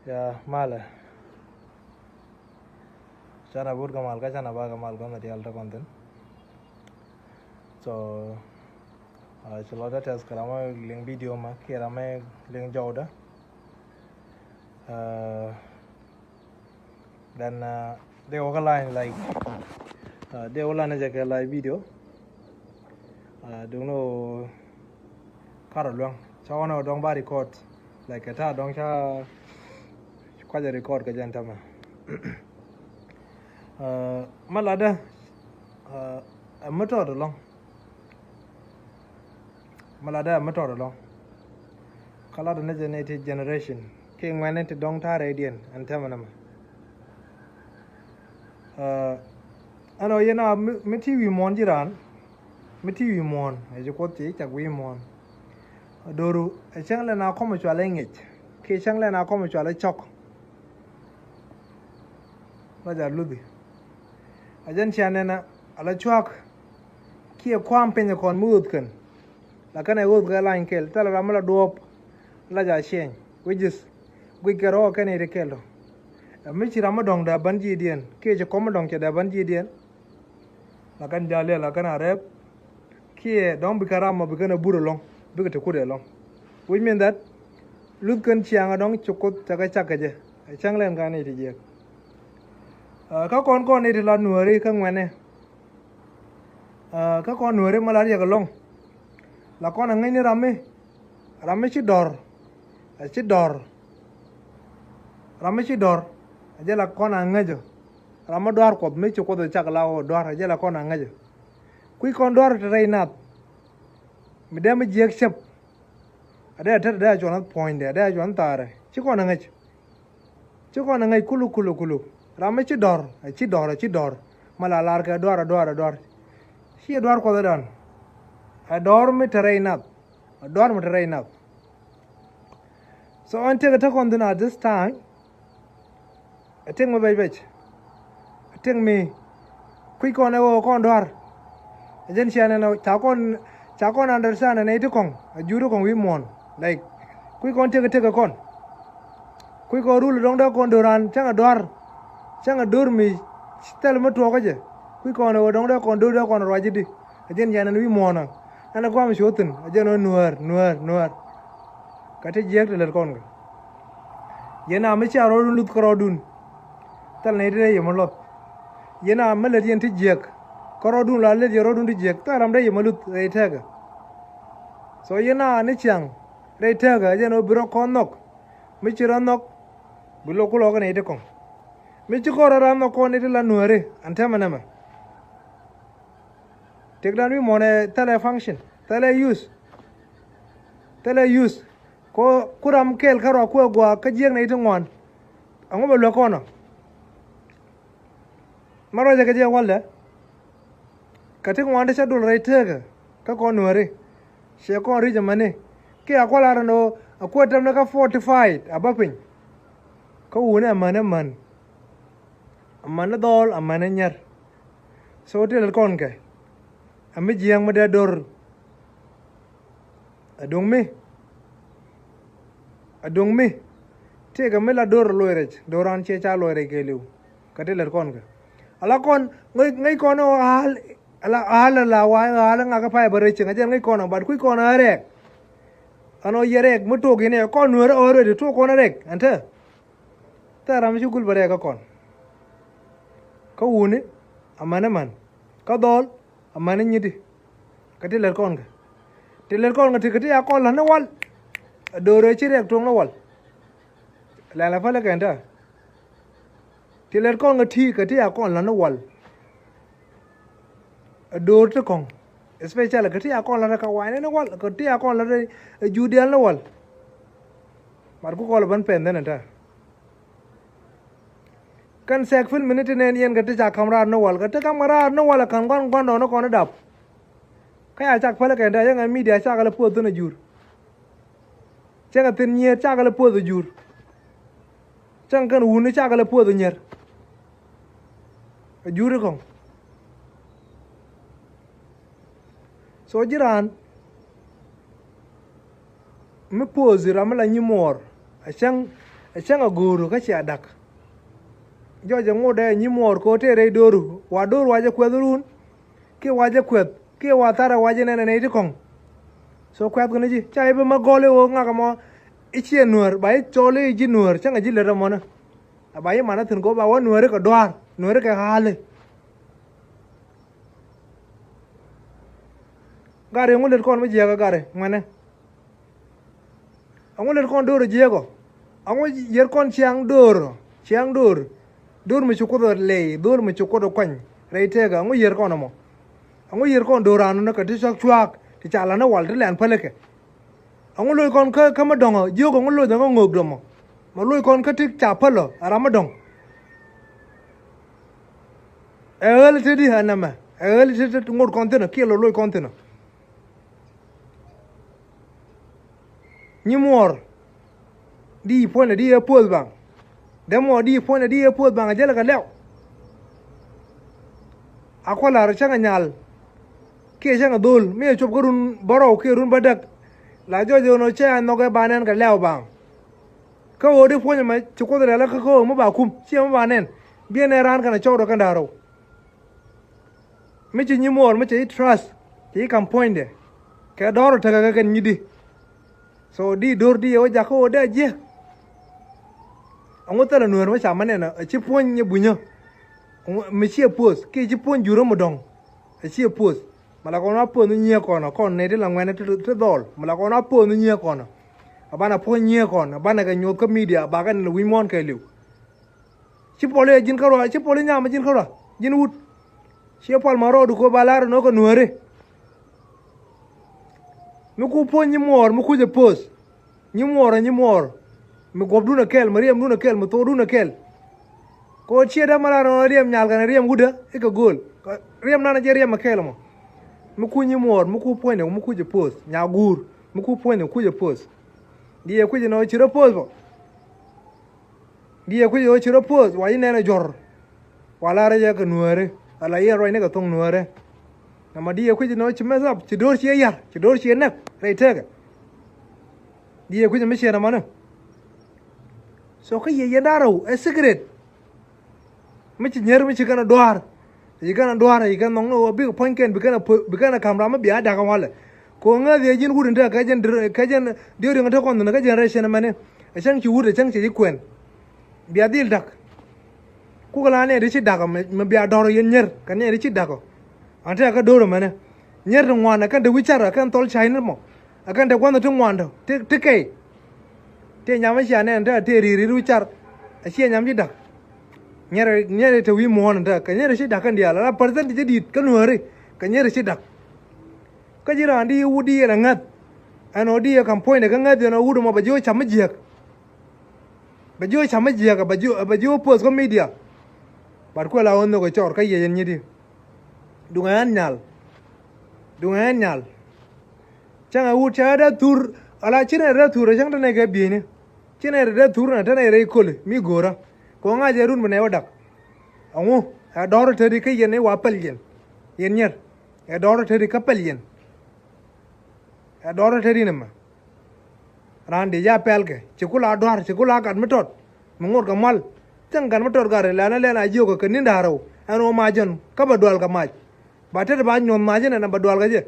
Ya mala chana bur kamal ka chana ba kamal ko mati alta konten so chalo da test karama link video ma kira me link jawda then they organize like they organize a live video don't know karolwang chawana dong ba record like ta dong cha kwaja record ka janta ma malada motor long malada motor long kala da next generation king went to dong ta radian and tamanama ano yena mi tv mon jiran mi tv mon e ko ti ta wi mon doru e changle na ko mo chwale ngich ke changle na ko mo chwale chok baja ludi ajan chanena ala chwak ki kwam penye kon mud kan la kana ud ga line kel tala ramala dop la ja chen which is we gero kana de kelo mi ci ramadong da banji dien ke je komodong ke da banji dien la kan jale la kana rep ki don bi karama bi kana buro long bi ta kude long which mean that lut kan chiang dong chukut ta ga chaka je chang len ka ni ti je ka kon ni ti la nuari ka ngwane ka kon nuari mala ya ga long la kon ngai ni rame ci dor rame ci dor aje la kon ngajo rama dor ko me ci ko do chak la o dor aje la kon ngajo kui kon dor te reinat mi dem je chep ada da jon point da jon tare ci kon ngai kulu rame ci dor mala lar ka dor si dor ko dan a dor mi te reinat so until ta kon dina this time I think my baby. I think me. Quick on a con door. Then she and Chakon understand and 8 con. A judo con we mon. Like, quick on take a con. Quick or rule don't con duran, chang a door. Chang a door me. Tell me to okaja. Quick on a don't con do the con rajidi. A gen yan and we mon. And a quam shoten. A gen Nuer. Cut a jack to the con. Yena Micha Rodun Lut Corodun. Tal ne de yemolot yena malet yen ti jek korodun la le yorodun ti jek taram de yemolut re tega so yena ni chang re tega jeno biro konok mi chironok bulo kulo ne de kon mi chikoro ram ko ne de la nuere antamanama tegdan wi mone tele function tele use ko kuram kel karo ko gwa ka jek ne to ngon ango lo kono maro jaga je wala kating wande cha dul raitega ka kon nuare she kon ri jamane ke akwala rano akwatam na ka 45 abapin ka une man dol amane nyar so tel kon ke ami jiang mada dor adong me tega mela dor loirej doran che cha loire ke liu ka tel kon ke ala kon ngai kono hal la wa hal nga ka pai bare chinga jen ngai kono bad kui kono arek ano yerek muto gine kon nuer already to kono rek anta taram shugul bare ka kon ka wuni amane man ka dol amane nyidi ka tiler kon ga tikati ya kon la na wal dore chirek tong na wal la fala ka anta tiler kon ga ti ka ti akon la no wal dor to kon especially ka ti akon la ka wa ne wal ka ti akon la judial no wal mar ku ko ban pen den ta kan sek fil minute ne yen ga ti ja kamra no wal ka ta kamra no wal kan gon no kon dap ka ya chak pala ka da yang media cha ga la po na jur cha ga tin nye cha ga la po jur chang kan wu ni cha ga la po nyer jure kong so jiran me pose ramala nyimor achang changa guru ka chi adak jo je ngode nyi mor ko tere doru waje kwedurun ki waje kwed ki watara waje ne ti kong so kwed ko ji chai be magole o nga ka mo ichie nuer ba chole ji nuer changa ji le ramona ba yi mana tin ko ba wa nuer ka dwar nuer ka hale gare ngule kon me jega gare ngane ngule kon doro jego ango yer kon chiang doro dor me chukodo le dor me chukodo kwany reitega ango yer kon mo ango yer kon doro anu na ka ti sak chuak ti chala na wal ti len paleke ango loy kon ka ma dongo jogo ango loy dongo ngog domo ma loy kon ka ti cha palo ara ma dong ti di hanama ti ngod kon tena kilo loy kon tena nyimor di pone di pol bang demo di pone di pol bang ajela ka lew akola ra changa nyal ke changa dul me chop korun baro ke run badak la jojo no cha no ga banen ka lew bang ka o di pone ma chuko da la ka ko mo ba kum chi mo banen bien ran kana choro kan daro me chi nyimor me chi trust ti kam poinde ka doro ta ga kan nyidi so di dor di o ja ko da je ango tala nuer ma chama ne na chi pon nye bunyo me chi pos ke chi pon juro modong chi pos mala ko na pon nye kono kon ne de la ngene te dol mala ko na pon nye kono abana pon nye kono abana ga nyot ko media ba ga ne wi mon ke liu chi pole jin karo chi pole nyama jin karo jin wut chi pol maro du ko balaro no ko nuere mi ku pon nyi mor mi ku je pos nyi mor mi gob duna kel mariam duna kel mi to duna kel ko chieda malaro riem nyal kan riem guda e ko gol riem nana je riem kel mo mi ku nyi mor mi ku pon ne mi ku je pos nya gur mi ku pon ne ku je pos di e ku je no chiro pos bo di e ku je o chiro pos wa ine na jor wala ra je ka nuere ala ye ro ne ka tong nuere na ma di e ku je no chimezap chidor chi yar chidor chi ne reitega di e ku je mi shera mana so ka ye daro a secret mi chi nyer mi chi kana doar yi kana no bi ko ponken bi kana kamra ma biya daga wala ko nga de jin gudun ta ka jen de ngata kon na ka generation mane a chan chi wude chan chi kwen biya dil dak ku kala ne de chi daga ma biya doro yen nyer kan ne de chi daga anta ka doro mane nyer no ngwana kan de wichara kan tol china mo akan de kwando tun wando te kai te nyama shi ne nda te riri wichar a shi nyam ji dak nyere te wi mo nda kan nyere shi dakan dia la percent je dit kan hore kan nyere shi dak ka jira andi wudi la ngat ano di kan point kan ngat no wudu mo ba jo chama jiak ba jo post ko media bar ko la onno ko chor ka ye nyidi dungan nyal changa wut cha da tur ala chine da tur chang ne ga bi ne chine da tur na ta ne re kol mi gora ko nga je run ne wadak angu a doro te di ka yen ne wa pel yen nyer a doro te di ka pel yen a doro te di ne ma ran de ya pel ke chikula kan metot mongor ka mal chang kan metot ga re la na ji ko nin daro ano ma jan ka ba dwal ka ma ba te ba nyon ma jan na ba dwal ga je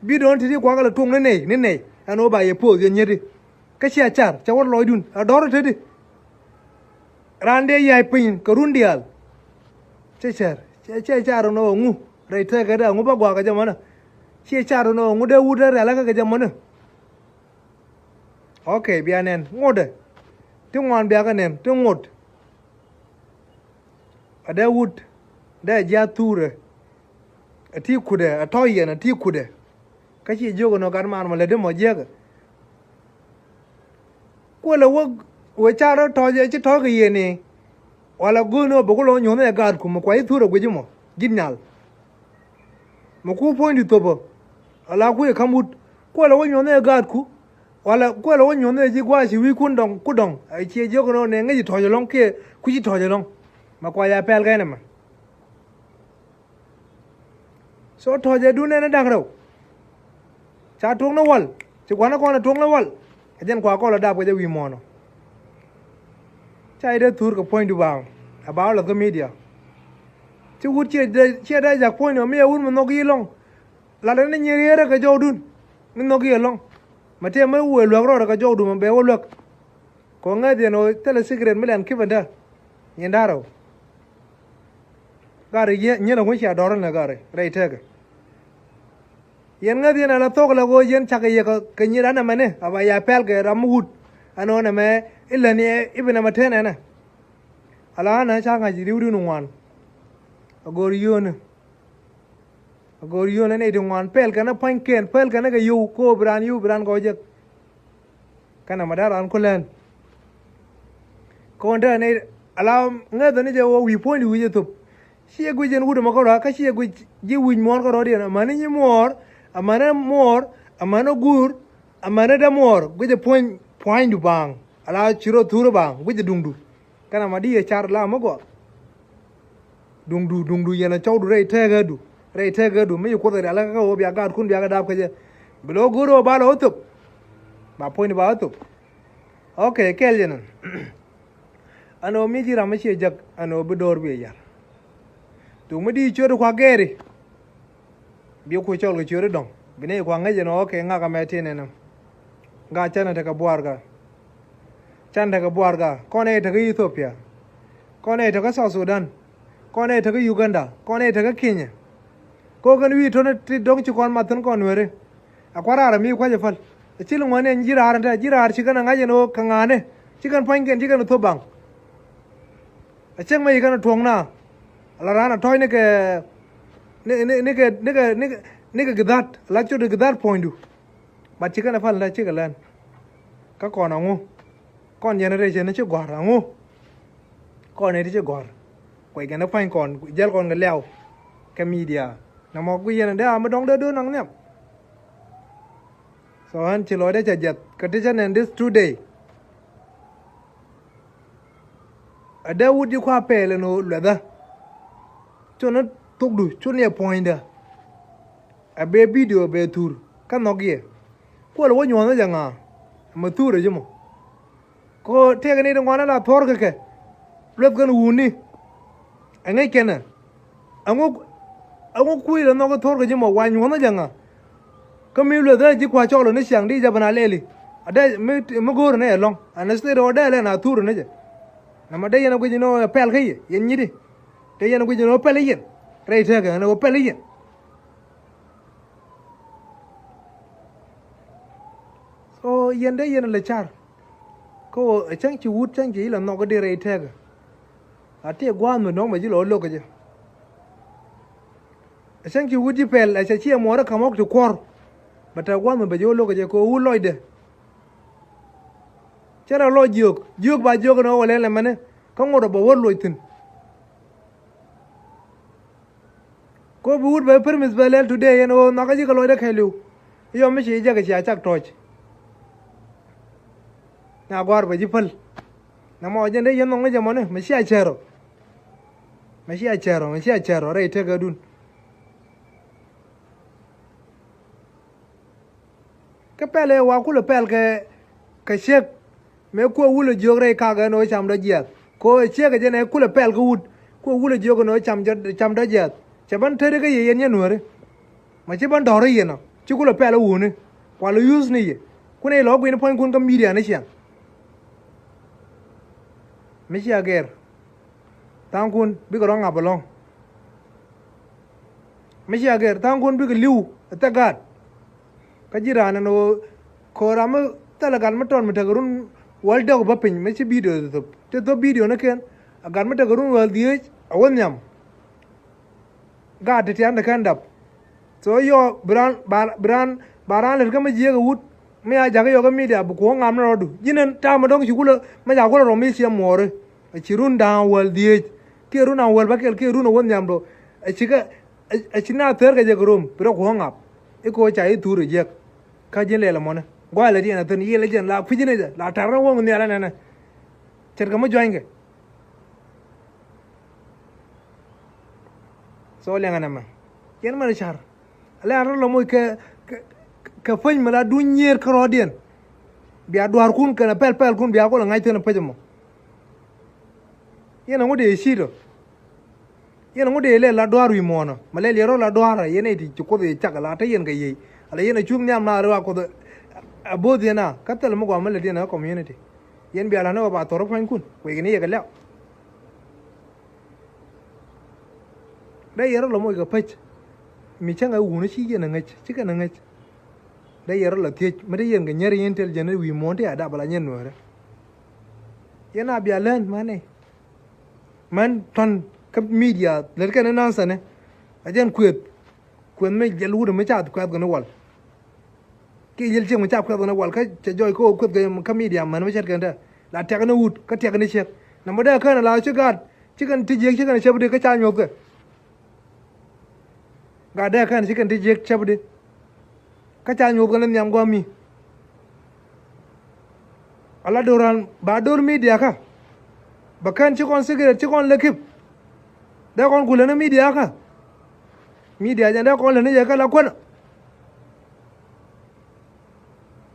bi don ti kwa ga tung ne ano ba ye po yen nyedi ka chi achar cha wor loy dun a doro te di ran de ya pin ka rundial che char no ngu re te ga da ngu ba gwa ga jamana che char no ngu de wuda re la ga jamana okay bianen ngode tingwan bia ga nen tingot ada wud da ja ture ati kude atoyen ati kude kachi jogo no gar man male de mo jega ko la wo charo toje chi to ga yene wala guno bogulo nyone gar ku mo kwai ture gwejimo ginyal mo ku poindi tobo ala ku e kamut ko la wo nyone gar ku wala ko la wo nyone ji gwa shi wi kudong ai chi jogo no ne ngi toje long ke ku ji toje long ma kwa ya pel ga ne ma so toje du ne na dagro cha tung na wal chi kwana kwana tung na wal ajen kwa ko la da ko je wi mono chai de tur ko point du bang about the media chu wut che da jak point no me un mo no gi long la de ne nyere ka jodun min no gi long ma te me we lo ro ka jodu mo be wo lo ko ngade no tele secret milan kibanda yendaro gare nyela ko sha doran na gare rai tega yen ngadi na la tokla go yen chaka ye ka nyira na mane aba ya pel ke ramhut ano na me illa ni ibna matena na ala na cha nga ji riu nu wan agor yon ne de wan pel kana panken pel kana ga yu ko bran go je kana madara an kulen ko nda ne ala ngada ne je wo wi poni wi je to sie gu jen wudo makoro ka sie gu ji win mor ko rodi na mani ni mor amana gur amana da mor gu je point du bang ala chiro turu bang gu je dungdu kana madi e char la mago dungdu yana chawdu rei tega du me ko da ala ka o biya ga kun biya ga dab ka je bilo guro ba lo to ba point ba to okay keljen ano mi jira ma sie jak ano bedor be ya tu me di choro kwa gere bi ko chol ko choro dong bine kwa ngaje no ke nga ka meti ne nam nga chana ta ka buarga chanda ka buarga kone ta ka Ethiopia kone ta ka South Sudan kone ta ka Uganda kone ta ka Kenya ko kan wi to ne ti dong chi kon matan kon were akwara ra mi kwa je fal chilung wane njira har ta jira har chikana ngaje no ka ngane chikan pangen chikan to bang a cheng mai kana tuong na la rana toy ne ke gadat la chu de gadat point du ba chikana fal la chikalan ka kona ngu kon generation ne che gwar ngu kon ne che gwar ko ga na fain kon jel kon ga lew ka media na mo gu yen da ma dong de nang ne so han chi lo de che jet ka ti chen this today ada wudi kwa pele no lada chona tugdu chone point da abe video be tur kan nogie ko lo wonyo na janga ma tur jimo ko te ga ni ngwana la thor ke leb gan wuni angai kena ango kui la no ko thor ke jimo wa nyo na janga kami lo da ji kwa cholo ne siang di jabana leli ada me gor ne long anasne ro da le na tur ne je na ma dai na ko jino pel kai yen nyidi te yen ko jino pel yen rei te ga na ko pel yen so yen dai yen le char ko chang chi wut chang ji la no ko de rei te ga ate gwa no no ma ji lo ko je chang chi wut ji pel a chi mo ra kamok to kor bata gwa no ba jo lo ko je ko u loide chera lo jiok ba jiok no wale le mane ko ngoro ba wor loitin ko bu wut ba permis ba le today yen o no ka ji ko lo de khelu yo me chi ja ga cha chak toch na gwar ba ji fal na mo je de yen no nge mane me shi a chero re te ga dun ka pele wa ku le pel ke ka shek me ko wulo jogre ka ga no cham do jet ko che ga jene ku le pel ko wud ko wulo jogo no cham do jet che ban tere ga yen yen nuore ma che ban dore yen no chi ku le pel wu ne kwa lo use ni ye ku ne lo gwin pon kun ka media ne chen me shi ager tang kun bi ko nga bolong me shi ager tang kun bi ko liu ta gad ka jirana no ko ram talagan maton matagarun world dog bapin me chi video to video na ken agar matagarun world die awonyam ga de tan da kandap so yo baran le kama je ga wut me a jaga yo ga media bu ko ngam na rodu jinen ta ma dong chi kula ma ja ko ro mi sia more a chi run down world die ke run na world bakel ke run wonyam do a chi ga a chi na ter ga je grum pro ko ngap e ko cha i turu je ka jin le la mona gwa la dina tan yele jen la fijine ja la tarra wo ngi ala nana cerga mo joinge so le ngana ma yen ma char ala ar lo moy ka fagn mala dunyer krodien biya duar kun kana pel kun biya ko la ngai tan pejmo yena ngode shiro yena ngode le la doar wi mono male le ro la doar yena ti ko de chakala ta yen ga yi ala yena chum nyam na ro ko de abodi na katal mo ko male de na community yen bi ala na ba toro fan kun we gni ye ga la da yero lo mo ga pach mi changa wuna shi yena ngach chika na ngach da yero la tie me de yen ga nyer yen tel jene wi monte ada bala nyen no re yena bi alen mane man ton cấp media lấy cái nó sao này anh em quyền mấy cái lúa mới chặt quyền cái nó quал cái gì chứ mới chặt quyền nó qual cái chơi cô quyền cái media mà nó mới chặt cái đó là chặt cái nó út cái chặt cái nó chặt nằm ở đây cái là chứ cần tí giếng chứ cần chặt đi cái chai nhột cái gà đây cái chứ cần tí giếng chặt đi cái chai nhột cái nó nhắm qua mi ala doran ba dor media ka bakan chứ con cigarette chứ con lekip da kon kula na media ka media jan da kon la ne ya kala kon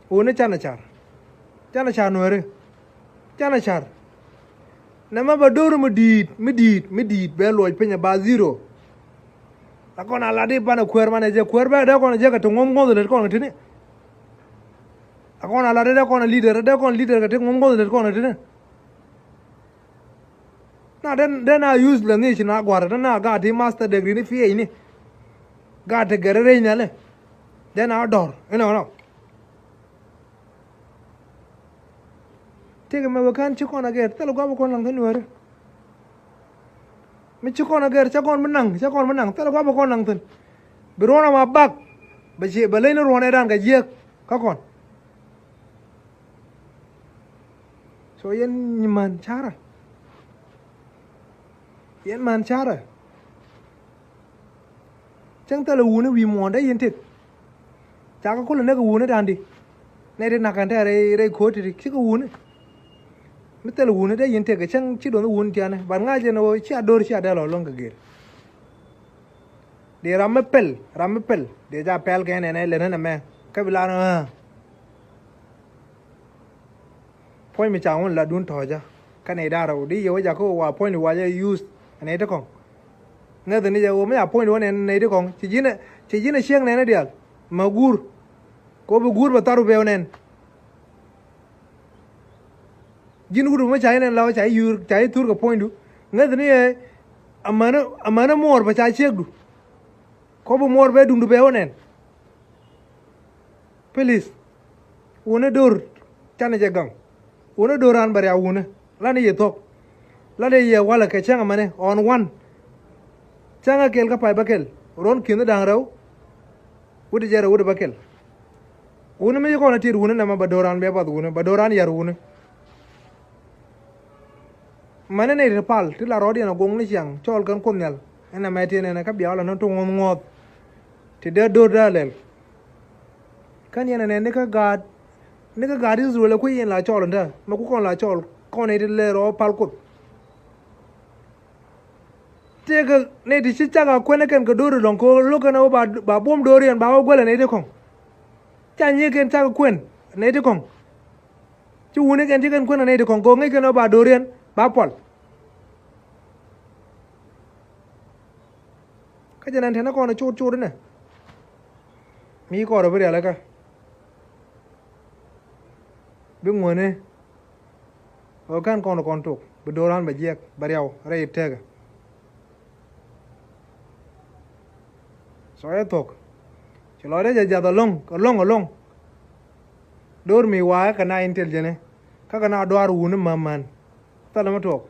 one chana char Nuer chana char na ma ba dor medit be loy penya ba zero la kon ala de bana kwer mane je kwer ba da kon je ka to ngom de kon tini akon ala de kon leader ka te ngom de kon tini na den a use la ni na gwara na ga ti master degree ni fi ni ga te gerere nya le den a dor no te me wakan chi kona ger telo ga kon lang Nuer mi chi kona ger cha kon menang telo ga kon lang tin birona ma bak ba je ba le no rone dan ga je ka kon so yen man chara yen man chara chẳng ta là uống nó vì mòn đấy yên thiệt chả có lần nữa cái uống nó đàn đi này đến nạc anh ta đây khối thì chứ có uống mới ta là uống nó đấy yên thiệt cái chẳng chứ đồ nó uống chả này bạn ngay cho nó chỉ đôi chỉ đã lỏng cái gì để ram pel để ra pel cái này lên này mẹ cái việc nó point mình chào là đun thỏi ra cái này đa rồi đi giờ có qua point qua use này đó con nghe từ nãy giờ mấy point đó này đó con chỉ này xiang này nó đi mà gur có bị gur mà taru bèo này jin gur mới chạy này lao chạy tour cái point đó nghe từ nãy amana mor mà chạy xiang đó có bị mor về đụng bèo này please uống door chăn này gang uống door ăn bari uống là này thôi là đây giờ wala cái chang mà này on one changa kel ka pai bakel ron kinda dang raw wudi jara wudi bakel wona me ko na tir wona na ma badoran be bad wona badoran yar wona mana ne repal ti la rodi na gong ni chang chol kan kon nel ena mai ti ne na ka biya la no to ngom ngot ti de do dalel kan yana ne ka gad is wala ko yen la chol nda ma ku kon la chol kon ne le ro pal ko tega ne di chichaga kwene ken ko duru don ko lokana ba bom dorian ba gola ne de kon chanye ken chaga kwen ne de kon chu wune ken chiken kwen ne de kon ko ngai ken ba dorian ba pol ka janan thena ko na chu ne mi ko ro bari ala ka bi ngone o kan kon tok bi doran ba jek bari yaw re tega soalnya tok chelo de jada long dor mi wa kana intelligent ka kana doar wunu maman tala ma tok